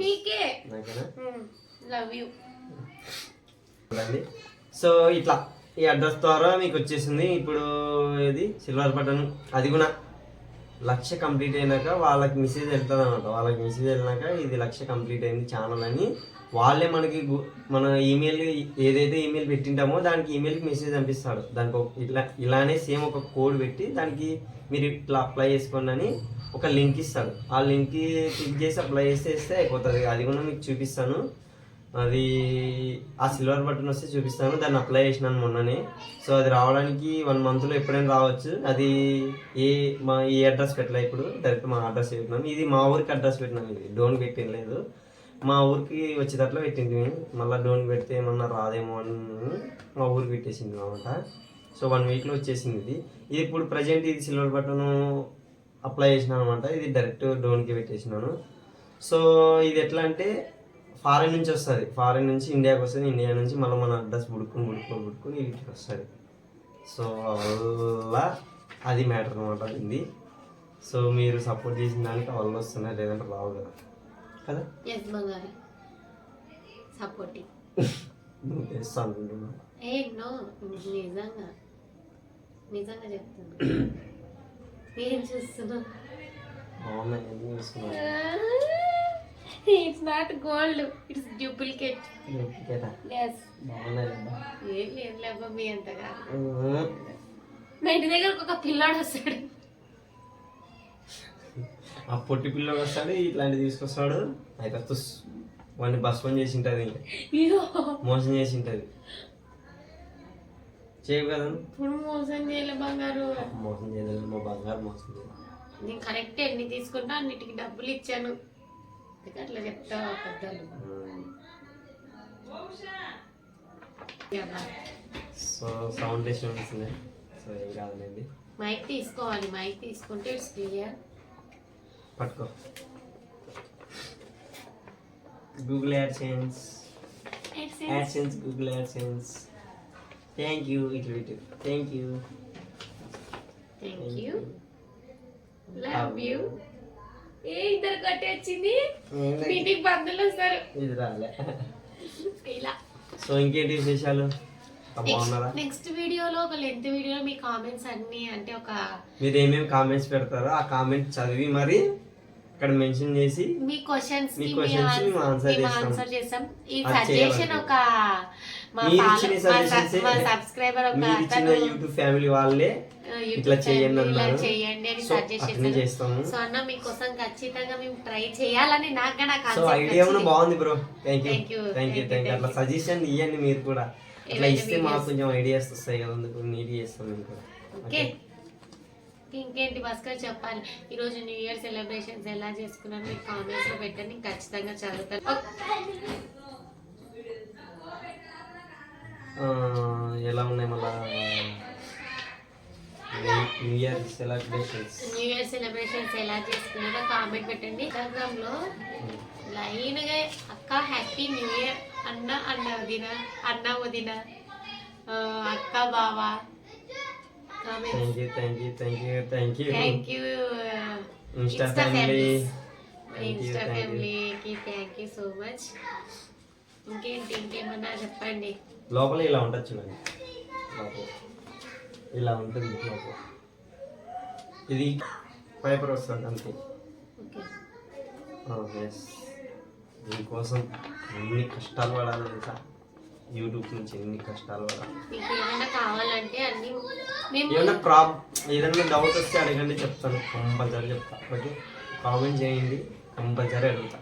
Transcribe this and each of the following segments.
మీకే నాకేనా love you. చూడండి. So ఇట్లా ఈ అడ్రస్ ద్వారా మీకు వచ్చేసింది. ఇప్పుడు ఇది సిల్వర్ బటన్, అది కూడా 1,00,000 కంప్లీట్ అయినాక వాళ్ళకి మెసేజ్ వెళ్తుంది అనమాట. వాళ్ళకి మెసేజ్ వెళ్ళినాక ఇది 1,00,000 కంప్లీట్ అయింది ఛానల్ అని వాళ్ళే మనకి మన ఈమెయిల్ ఏదైతే ఈమెయిల్ పెట్టింటామో దానికి ఈమెయిల్కి మెసేజ్ పంపిస్తాడు. దానికి ఇలానే సేమ్ ఒక కోడ్ పెట్టి దానికి మీరు ఇట్లా అప్లై చేసుకోండి అని ఒక లింక్ ఇస్తాడు. ఆ లింక్ క్లిక్ చేసి అప్లై చేస్తే అయిపోతుంది. అది కూడా మీకు చూపిస్తాను. అది ఆ సిల్వర్ బటన్ వస్తే చూపిస్తాను. దాన్ని అప్లై చేసినాను మొన్ననే. సో అది రావడానికి 1 మంత్లో ఎప్పుడైనా రావచ్చు. అది ఈ అడ్రస్ పెట్టలే, ఇప్పుడు డైరెక్ట్ మా అడ్రస్ పెట్టినాను. ఇది మా ఊరికి అడ్రస్ పెట్టినాను. ఇది డోన్ పెట్టలేదు, మా ఊరికి వచ్చేటట్లు పెట్టింది. మళ్ళీ డోన్ పెడితే ఏమన్నా రాదేమో అని మా ఊరికి పెట్టేసింది అనమాట. సో 1 వీక్లో వచ్చేసింది ఇది. ఇప్పుడు ప్రజెంట్ ఇది సిల్వర్ బటన్ అప్లై చేసినాను అనమాట. ఇది డైరెక్ట్ డోన్కి పెట్టేసినాను. సో ఇది ఎట్లా అంటే ఫారెన్ నుంచి వస్తుంది, ఫారెన్ నుంచి ఇండియాకి వస్తుంది, ఇండియా నుంచి మళ్ళీ మన అడ్రస్ బుడుకుని వీటికి వస్తుంది. సో వల్ల అది మ్యాటర్ అనమాట ఇది. సో మీరు సపోర్ట్ చేసిన దానికి వాళ్ళు వస్తున్నాయి, లేదంటే రావు కదా కదా. సపోర్టింగ్ నువ్వు చేస్తా అనుకుంటున్నా. నిజంగా చెప్తాను. ఏం చూస్తున్నా? It's not gold, it's duplicate. Yes. ఏం లేదు లేబ్బా మీ అంతగా. మా ఇంటి దగ్గర ఒక పిల్లాడు వస్తాడు, ఆ పొట్టి పిల్లడు వస్తాడు, ఇట్లాంటివి తీసుకొస్తాడు. అయితే వాడిని బస్ పని చేసి ఉంటుంది, మోసం చేసి ఉంటుంది. చేయవు కదా. ఇప్పుడు మోసం చేయలే బంగారు, మోసం చేయలేదు మా బంగారు, మోసం చేయలేదు. నేను కరెక్ట్ ఎన్ని తీసుకుంటా అన్నిటికి డబ్బులు ఇచ్చాను. అట్లా చెప్తా పెద్దలు. సో సౌండ్ డిస్టర్బెన్స్ ఉంది. సో ఏం కాదులేండి. మైక్ తీసుకోవాలి, మైక్ తీసుకుంటే ఇట్స్ క్లియర్. పట్టుకో. Google AdSense, Google AdSense. Thank you. Thank you, love you. ఇద్దరు కట్టి వచ్చింది, మీటింగ్ బంధువులు వస్తారు. ఇది రాలే ఇలా. సో ఇంకేంటి విశేషాలు? బాగున్నారా? నెక్స్ట్ వీడియోలో ఒక లెంత్ వీడియోలో మీ కామెంట్స్ అన్ని అంటే ఒక మీరు ఏమేమి కామెంట్స్ పెడతారో ఆ కామెంట్ చదివి మరి ఇక్కడ మెన్షన్ చేసి మీ క్వశ్చన్స్ కి ఆన్సర్ చేస్తాం. ఈ సజెషన్ ఒక మా సబ్స్క్రైబర్ ఒక యూట్యూబ్ ఫ్యామిలీ వాళ్ళే ఇట్లా చేయండి అన్నారు, చేయండి అని సజెషన్ చేస్తాము. సో అన్న మీకోసం ఖచ్చితంగా మేము ట్రై చేయాలని నాకు సో ఐడియా బాగుంది బ్రో. Thank you. అట్లా సజెషన్ ఇవ్వండి మీరు కూడా. అట్లా ఇస్తే మాకు కొంచెం ఐడియాస్ వస్తాయి కదా, అందుకు నీట్ చేస్తాం మేము కూడా. ఓకే. ఇంకేంటి భాస్కర్ చెప్పాలి? ఈరోజు న్యూ ఇయర్ సెలబ్రేషన్స్ ఎలా చేసుకున్నాను మీకు కామెంట్స్ లో పెట్టండి, ఖచ్చితంగా చదువుతాను. ఎలా ఉన్నాయి మళ్ళా న్యూ ఇయర్ సెలబ్రేషన్స్ ఎలా చేసుకున్నారో కామెంట్ పెట్టండి. ఇన్స్టాగ్రామ్ లో లైన్ గా అక్క హ్యాపీ న్యూ ఇయర్ అన్న వదిన అక్క బావా. థ్యాంక్ యూ ఇన్స్టా ఫ్యామిలీకి థ్యాంక్ యూ సో మచ్. ఇంకేమన్నా చెప్పండి. లోపల ఇలా ఉంటుంది చూడండి, ఇలా ఉంటుంది లోపల. ఇది పేపర్ వస్తుంది అంతే. దీనికోసం ఎన్ని కష్టాలు పడాలి తెలుసా? యూట్యూబ్ నుంచి ఎన్ని కష్టాలు పడాలి. ఏదైనా డౌట్ వస్తే అడగండి, చెప్తాను, కంపల్సరీ చెప్తా. ఓకే, కామెంట్ చేయండి, కంపల్సరీ అడుగుతా.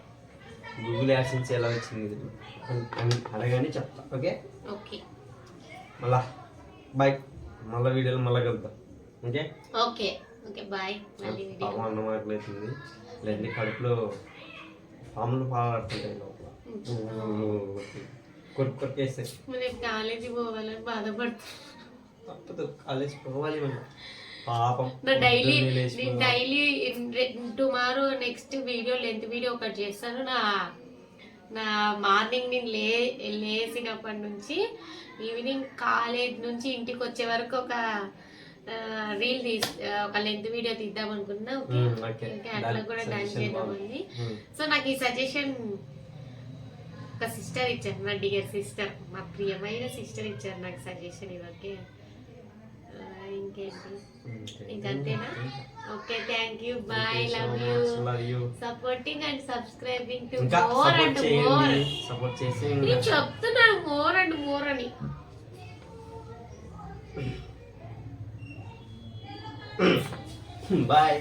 గూగుల్ యాడ్సెన్స్ ఎలా వచ్చింది అడగండి, చెప్తా. ఓకే, మళ్ళా బాయ్. మళ్ళీ వీడియోలో మళ్ళీ కలుద్దాం. Okay bye. అన్నం ఆకలేతుంది, లేదంటే కడుపులో పాములు పాడుతుంటాయి లోపల, కొరికేస్తాయి. కాలేజీ పోవాలని బాధపడుతుంది. తప్పదు, కాలేజ్ పోవాలి మనం. పాపం daily tomorrow next video length video ఒకటి చేస్తాను. నా మార్నింగ్ నేను లేచినప్పటి నుంచి ఈవినింగ్ కాలేజ్ నుంచి ఇంటికి వచ్చే వరకు ఒక రీల్ ఒక లెంత్ వీడియో తీద్దాం అనుకున్నా. ఓకే ఓకే, అట్లా కూడా డన్ చేద్దామండి. సో నాకు ఈ సజెషన్ ఒక సిస్టర్ ఇచ్చారు, నా డియర్ సిస్టర్, మా ప్రియమైన సిస్టర్ ఇచ్చారు నాకు సజెషన్ ఇది. ఓకే, ఇంకేంటి, ఇంకంతేనా? Okay, thank you, bye, love you, supporting and subscribing to more and more. Support చేసి నేను చెప్తున్నాను మోర్ అండ్ మోర్ అని. బాయ్.